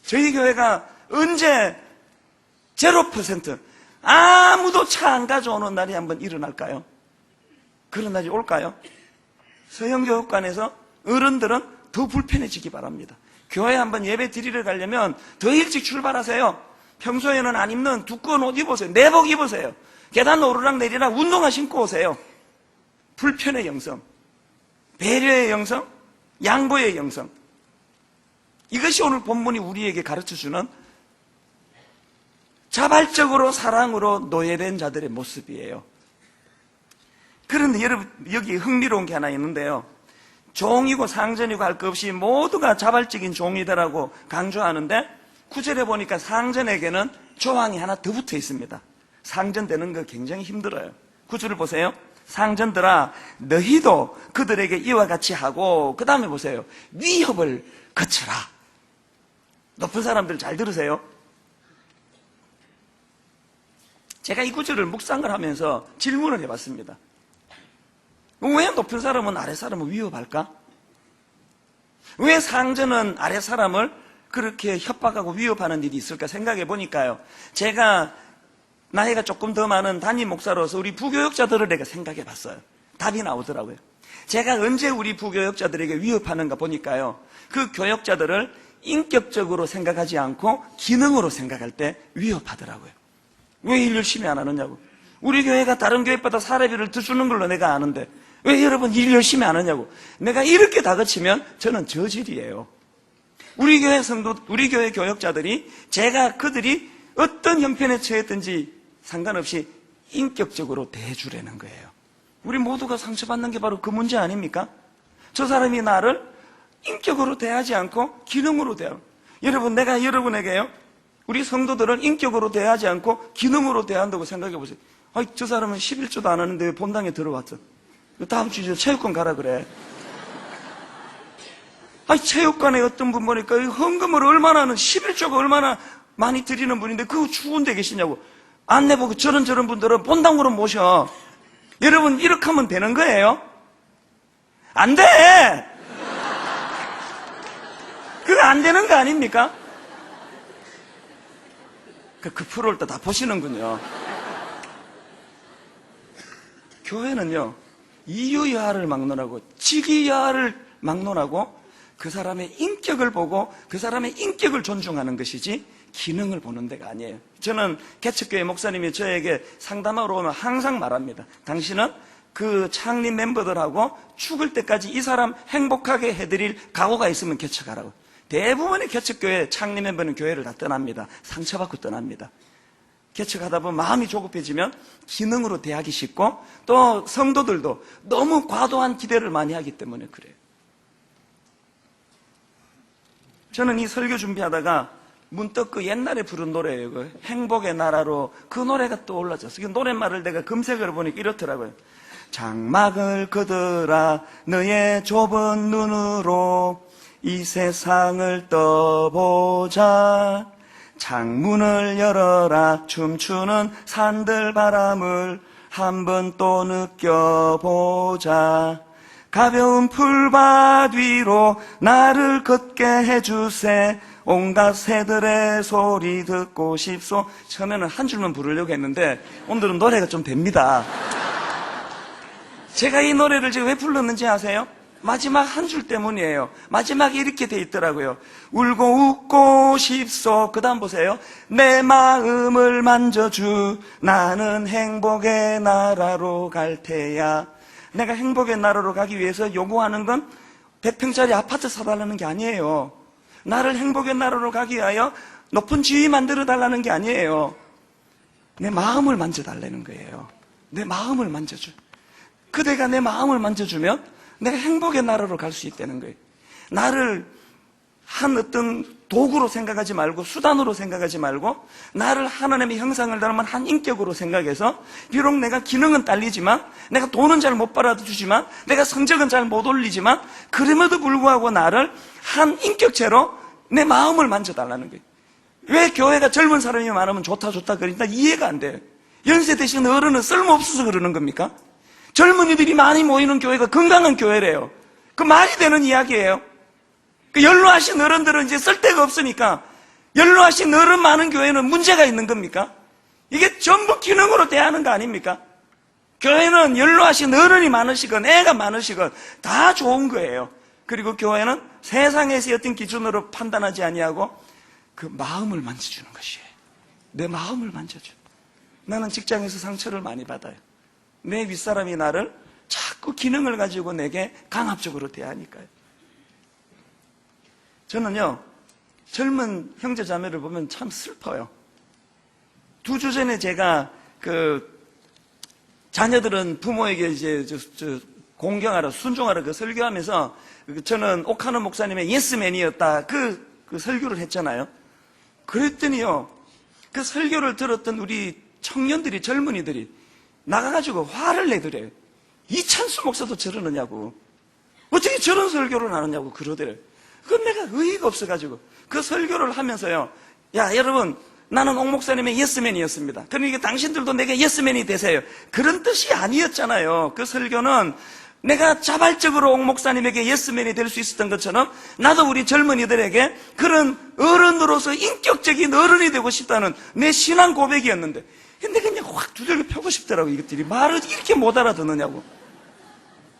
저희 교회가 언제 0% 아무도 차 안 가져오는 날이 한번 일어날까요? 그런 날이 올까요? 서영교육관에서 어른들은 더 불편해지기 바랍니다. 교회 한번 예배 드리러 가려면 더 일찍 출발하세요. 평소에는 안 입는 두꺼운 옷 입으세요. 내복 입으세요. 계단 오르락 내리락 운동화 신고 오세요. 불편의 영성, 배려의 영성, 양보의 영성. 이것이 오늘 본문이 우리에게 가르쳐주는 자발적으로 사랑으로 노예된 자들의 모습이에요. 그런데 여러분 여기 흥미로운 게 하나 있는데요. 종이고 상전이고 할 것 없이 모두가 자발적인 종이다라고 강조하는데 9절에 보니까 상전에게는 조항이 하나 더 붙어 있습니다. 상전되는 거 굉장히 힘들어요. 9절을 보세요. 상전들아 너희도 그들에게 이와 같이 하고 그 다음에 보세요. 위협을 거쳐라. 높은 사람들 잘 들으세요. 제가 이 9절을 묵상을 하면서 질문을 해봤습니다. 왜 높은 사람은 아래 사람을 위협할까? 왜 상전은 아래 사람을 그렇게 협박하고 위협하는 일이 있을까 생각해 보니까요. 제가 나이가 조금 더 많은 담임 목사로서 우리 부교역자들을 내가 생각해 봤어요. 답이 나오더라고요. 제가 언제 우리 부교역자들에게 위협하는가 보니까요. 그 교역자들을 인격적으로 생각하지 않고 기능으로 생각할 때 위협하더라고요. 왜 일 열심히 안 하느냐고. 우리 교회가 다른 교회보다 사례비를 더 주는 걸로 내가 아는데 왜 여러분 일 열심히 안 하냐고. 내가 이렇게 다그치면 저는 저질이에요. 우리 교회 성도, 우리 교회 교역자들이 제가 그들이 어떤 형편에 처했든지 상관없이 인격적으로 대해주라는 거예요. 우리 모두가 상처받는 게 바로 그 문제 아닙니까? 저 사람이 나를 인격으로 대하지 않고 기능으로 대하고. 여러분 내가 여러분에게요 우리 성도들은 인격으로 대하지 않고 기능으로 대한다고 생각해 보세요. 아이, 저 사람은 11조도 안 하는데 왜 본당에 들어왔어? 다음 주에 체육관 가라 그래. 아니, 체육관에 어떤 분 보니까 헌금을 얼마나 하는 11조가 얼마나 많이 드리는 분인데 그거 추운 데 계시냐고. 안내 보고 저런 분들은 본당으로 모셔. 여러분 이렇게 하면 되는 거예요? 안 돼! 그거 안 되는 거 아닙니까? 그 프로를 또 다 보시는군요. 교회는요 이유야를 막론하고 직이야를 막론하고 그 사람의 인격을 보고 그 사람의 인격을 존중하는 것이지 기능을 보는 데가 아니에요. 저는 개척교회 목사님이 저에게 상담하러 오면 항상 말합니다. 당신은 그 창립 멤버들하고 죽을 때까지 이 사람 행복하게 해드릴 각오가 있으면 개척하라고. 대부분의 개척교회 창립 멤버는 교회를 다 떠납니다. 상처받고 떠납니다. 개척하다 보면 마음이 조급해지면 기능으로 대하기 쉽고, 또 성도들도 너무 과도한 기대를 많이 하기 때문에 그래요. 저는 이 설교 준비하다가 문득 그 옛날에 부른 노래예요. 그 행복의 나라로, 그 노래가 떠올라졌어요. 그 노랫말을 내가 검색을 해보니까 이렇더라고요. 장막을 걷으라 너의 좁은 눈으로 이 세상을 떠보자. 창문을 열어라 춤추는 산들 바람을 한번 또 느껴보자. 가벼운 풀밭 위로 나를 걷게 해주세. 온갖 새들의 소리 듣고 싶소. 처음에는 한 줄만 부르려고 했는데 오늘은 노래가 좀 됩니다. 제가 이 노래를 지금 왜 불렀는지 아세요? 마지막 한 줄 때문이에요. 마지막에 이렇게 돼 있더라고요. 울고 웃고 싶소. 그 다음 보세요. 내 마음을 만져주. 나는 행복의 나라로 갈 테야. 내가 행복의 나라로 가기 위해서 요구하는 건 100평짜리 아파트 사달라는 게 아니에요. 나를 행복의 나라로 가기 위하여 높은 지위 만들어 달라는 게 아니에요. 내 마음을 만져달라는 거예요. 내 마음을 만져줘. 그대가 내 마음을 만져주면 내가 행복의 나라로 갈 수 있다는 거예요. 나를 한 어떤 도구로 생각하지 말고, 수단으로 생각하지 말고, 나를 하나님의 형상을 닮은 한 인격으로 생각해서, 비록 내가 기능은 딸리지만, 내가 돈은 잘 못 벌어주지만, 내가 성적은 잘 못 올리지만, 그럼에도 불구하고 나를 한 인격체로 내 마음을 만져달라는 거예요. 왜 교회가 젊은 사람이 많으면 좋다 그러니까 이해가 안 돼요. 연세 대신 어른은 쓸모없어서 그러는 겁니까? 젊은이들이 많이 모이는 교회가 건강한 교회래요. 그 말이 되는 이야기예요. 그 연로하신 어른들은 이제 쓸데가 없으니까, 연로하신 어른 많은 교회는 문제가 있는 겁니까? 이게 전부 기능으로 대하는 거 아닙니까? 교회는 연로하신 어른이 많으시건 애가 많으시건 다 좋은 거예요. 그리고 교회는 세상에서의 어떤 기준으로 판단하지 아니하고 그 마음을 만져주는 것이에요. 내 마음을 만져줘. 나는 직장에서 상처를 많이 받아요. 내 윗사람이 나를 자꾸 기능을 가지고 내게 강압적으로 대하니까요. 저는요, 젊은 형제 자매를 보면 참 슬퍼요. 2주 전에 제가 자녀들은 부모에게 이제 공경하라, 순종하라 그 설교하면서 저는 옥하는 목사님의 예스맨이었다 그 설교를 했잖아요. 그랬더니요, 그 설교를 들었던 우리 청년들이, 젊은이들이 나가가지고 화를 내더래요. 이찬수 목사도 저러느냐고. 어떻게 저런 설교를 하느냐고 그러더래요. 그건 내가 의의가 없어가지고 그 설교를 하면서요, 야 여러분, 나는 옥 목사님의 예스맨이었습니다. 그러니까 당신들도 내게 예스맨이 되세요. 그런 뜻이 아니었잖아요. 그 설교는 내가 자발적으로 옥 목사님에게 예스맨이 될 수 있었던 것처럼 나도 우리 젊은이들에게 그런 어른으로서 인격적인 어른이 되고 싶다는 내 신앙 고백이었는데, 근데 그냥 확 두들겨 펴고 싶더라고. 이것들이 말을 이렇게 못 알아듣느냐고.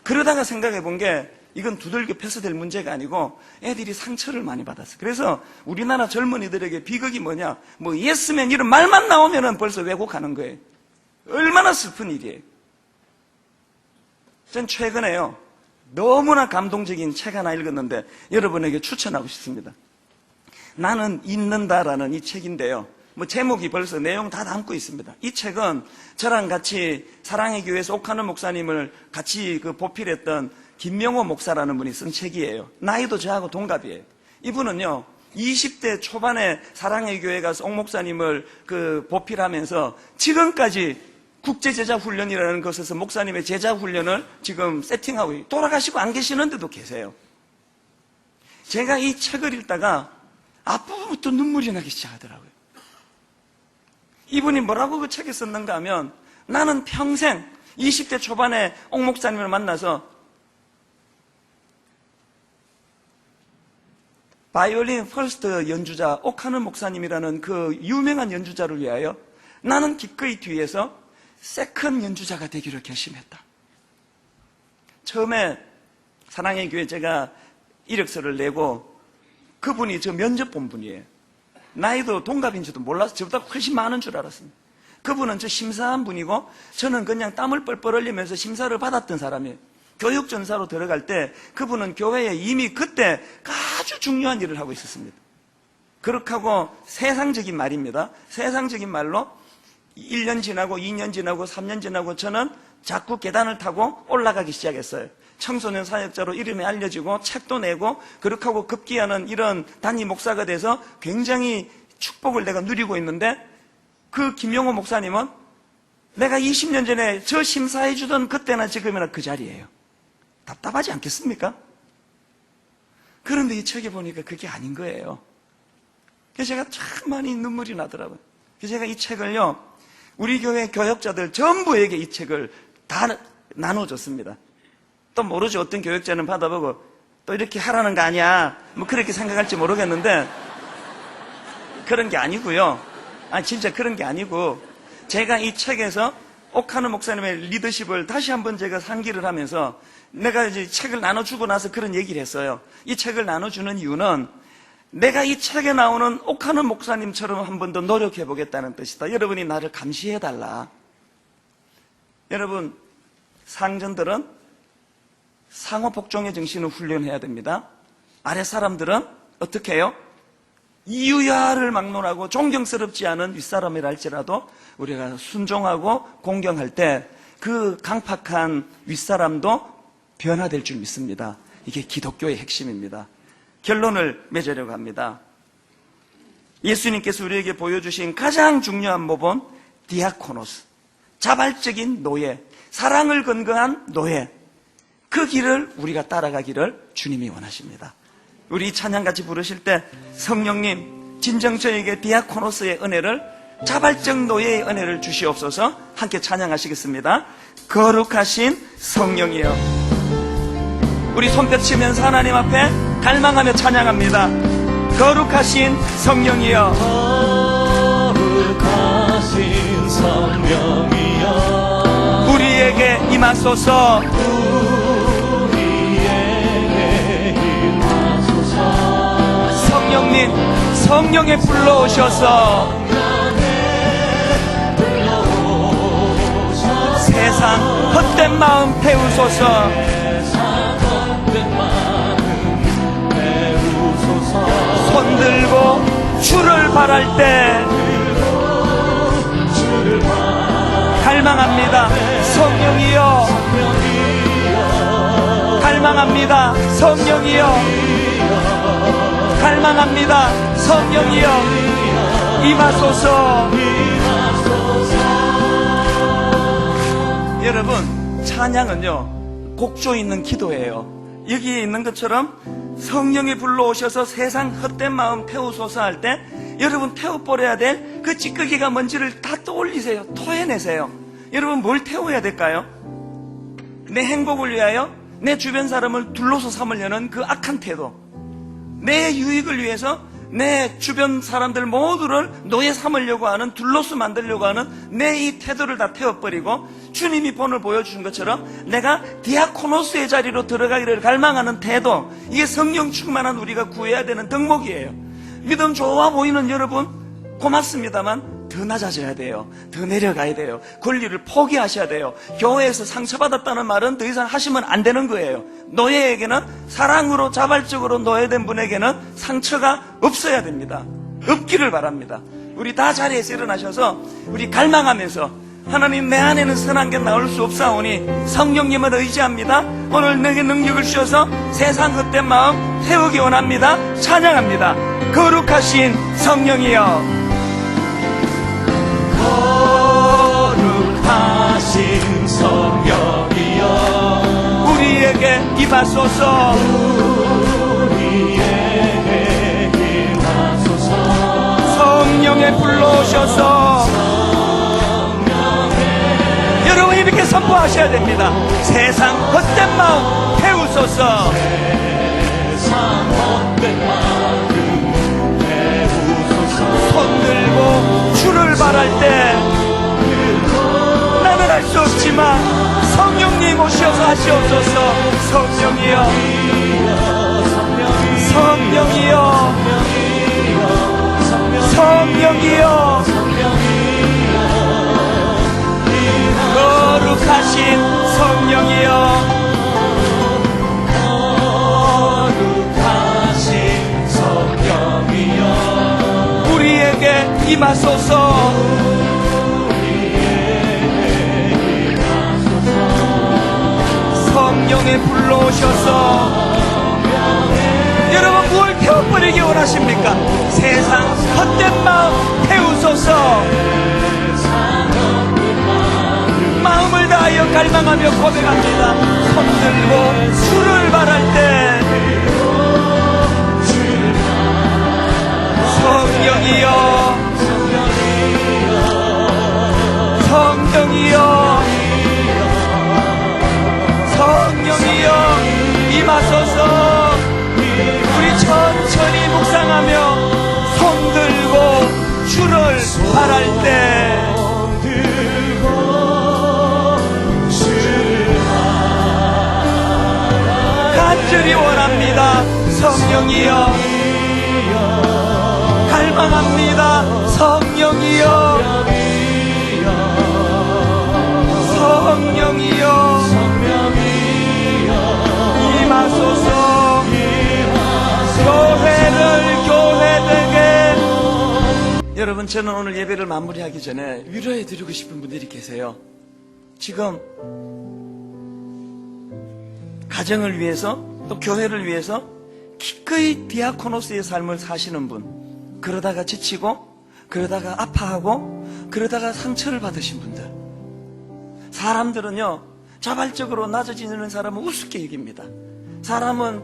그러다가 생각해 본 게, 이건 두들겨 펴서 될 문제가 아니고 애들이 상처를 많이 받았어. 그래서 우리나라 젊은이들에게 비극이 뭐냐, 뭐 예스맨 이런 말만 나오면은 벌써 왜곡하는 거예요. 얼마나 슬픈 일이에요. 전 최근에요, 너무나 감동적인 책 하나 읽었는데 여러분에게 추천하고 싶습니다. 나는 잊는다라는 이 책인데요, 뭐 제목이 벌써 내용 다 담고 있습니다. 이 책은 저랑 같이 사랑의 교회에서 옥하는 목사님을 같이 보필했던 김명호 목사라는 분이 쓴 책이에요. 나이도 저하고 동갑이에요. 이분은요, 20대 초반에 사랑의 교회 가서 옥 목사님을 보필하면서 지금까지 국제제자훈련이라는 것에서 목사님의 제자훈련을 지금 세팅하고 돌아가시고 안 계시는데도 계세요. 제가 이 책을 읽다가 앞부분부터 눈물이 나기 시작하더라고요. 이분이 뭐라고 그 책에 썼는가 하면, 나는 평생 20대 초반에 옥 목사님을 만나서 바이올린 퍼스트 연주자 옥하는 목사님이라는 그 유명한 연주자를 위하여 나는 기꺼이 뒤에서 세컨 연주자가 되기로 결심했다. 처음에 사랑의 교회 제가 이력서를 내고 그분이 저 면접 본 분이에요. 나이도 동갑인지도 몰라서 저보다 훨씬 많은 줄 알았습니다. 그분은 저 심사한 분이고 저는 그냥 땀을 뻘뻘 흘리면서 심사를 받았던 사람이에요. 교육전사로 들어갈 때 그분은 교회에 이미 그때 아주 중요한 일을 하고 있었습니다. 그렇게 하고 세상적인 말입니다. 세상적인 말로 1년 지나고 2년 지나고 3년 지나고 저는 자꾸 계단을 타고 올라가기 시작했어요. 청소년 사역자로 이름이 알려지고 책도 내고 그렇게 하고 급기야는 이런 단임 목사가 돼서 굉장히 축복을 내가 누리고 있는데, 그 김용호 목사님은 내가 20년 전에 저 심사해 주던 그때나 지금이나 그 자리예요. 답답하지 않겠습니까? 그런데 이 책에 보니까 그게 아닌 거예요. 그래서 제가 참 많이 눈물이 나더라고요. 그래서 제가 이 책을요, 우리 교회 교역자들 전부에게 이 책을 다 나눠줬습니다. 또 모르죠. 어떤 교역자는 받아보고 또 이렇게 하라는 거 아니야, 뭐 그렇게 생각할지 모르겠는데, 그런 게 아니고요. 진짜 그런 게 아니고, 제가 이 책에서 옥하는 목사님의 리더십을 다시 한번 제가 상기를 하면서 내가 이제 책을 나눠주고 나서 그런 얘기를 했어요. 이 책을 나눠주는 이유는 내가 이 책에 나오는 옥하는 목사님처럼 한 번 더 노력해 보겠다는 뜻이다. 여러분이 나를 감시해 달라. 여러분, 상전들은 상호 복종의 정신을 훈련해야 됩니다. 아래 사람들은 어떻게 해요? 이유야를 막론하고 존경스럽지 않은 윗사람이라 할지라도 우리가 순종하고 공경할 때 그 강팍한 윗사람도 변화될 줄 믿습니다. 이게 기독교의 핵심입니다. 결론을 맺으려고 합니다. 예수님께서 우리에게 보여주신 가장 중요한 모본 디아코노스, 자발적인 노예, 사랑을 근거한 노예, 그 길을 우리가 따라가기를 주님이 원하십니다. 우리 이 찬양 같이 부르실 때 성령님 진정 저에게 디아코노스의 은혜를, 자발적 노예의 은혜를 주시옵소서. 함께 찬양하시겠습니다. 거룩하신 성령이여. 우리 손뼉치면서 하나님 앞에 갈망하며 찬양합니다. 거룩하신 성령이여. 거룩하신 성령이여. 우리에게 임하소서. 성령님, 성령에 불러오셔서 세상 헛된 마음 태우소서. 손 들고 주를 바랄 때 갈망합니다. 성령이여. 갈망합니다. 성령이여. 갈망합니다. 성령이여. 임하소서. 여러분, 찬양은요, 곡조 있는 기도예요. 여기에 있는 것처럼 성령이 불러오셔서 세상 헛된 마음 태우소서 할 때 여러분 태워버려야 될 그 찌꺼기가 뭔지를 다 떠올리세요. 토해내세요. 여러분, 뭘 태워야 될까요? 내 행복을 위하여 내 주변 사람을 둘러서 삼으려는 그 악한 태도, 내 유익을 위해서 내 주변 사람들 모두를 노예 삼으려고 하는, 둘러서 만들려고 하는 내 이 태도를 다 태워버리고 주님이 본을 보여주신 것처럼 내가 디아코노스의 자리로 들어가기를 갈망하는 태도, 이게 성령 충만한 우리가 구해야 되는 덕목이에요. 믿음 좋아 보이는 여러분 고맙습니다만 더 낮아져야 돼요. 더 내려가야 돼요. 권리를 포기하셔야 돼요. 교회에서 상처받았다는 말은 더 이상 하시면 안 되는 거예요. 노예에게는, 사랑으로 자발적으로 노예된 분에게는 상처가 없어야 됩니다. 없기를 바랍니다. 우리 다 자리에서 일어나셔서 우리 갈망하면서 하나님, 내 안에는 선한 게 나올 수 없사오니 성령님을 의지합니다. 오늘 내게 능력을 주셔서 세상 헛된 마음 태우기 원합니다. 찬양합니다. 거룩하신 성령이여. 거룩하신 성령이여. 우리에게 임하소서. 우리에게 임하소서. 성령에 불러오셔서. 여러분, 이렇게 선포하셔야 됩니다. 세상 헛된 마음 태우소서. 세상 헛된 마음 태우소서. 손 들고 주를 바랄 때 나는 할 수 없지만 성령님 오셔서 하시옵소서. 성령이여. 성령이여. 성령이여. 거룩하신 성령이여. 거룩하신 임하소서. 성령에 불러오셔서 여러분 무엇을 태워버리기 원하십니까? 세상 헛된 마음 태우소서. 마음을 다하여 갈망하며 고백합니다. 손들고 주를 바랄 때 성령이여 성령이여 성령이여 임하소서. 우리 천천히 묵상하며 손들고 주를 바랄 때 간절히 원합니다. 성령이여 갈망합니다. 성령이여 성령이여 임하소서. 교회되게. 여러분, 저는 오늘 예배를 마무리하기 전에 위로해 드리고 싶은 분들이 계세요. 지금 가정을 위해서 또 교회를 위해서 기꺼이 디아코노스의 삶을 사시는 분, 그러다가 지치고 그러다가 아파하고 그러다가 상처를 받으신 분들. 사람들은요 자발적으로 낮아지는 사람은 우습게 여깁니다. 사람은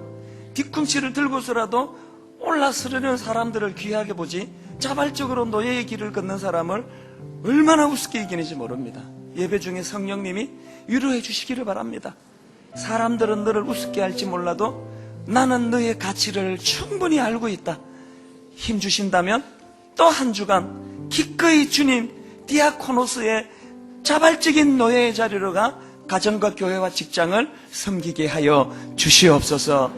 뒤꿈치를 들고서라도 올라서려는 사람들을 귀하게 보지 자발적으로 노예의 길을 걷는 사람을 얼마나 우습게 여기는지 모릅니다. 예배 중에 성령님이 위로해 주시기를 바랍니다. 사람들은 너를 우습게 할지 몰라도 나는 너의 가치를 충분히 알고 있다. 힘 주신다면 또 한 주간 기꺼이 주님 디아코노스의 자발적인 노예의 자리로 가 가정과 교회와 직장을 섬기게 하여 주시옵소서.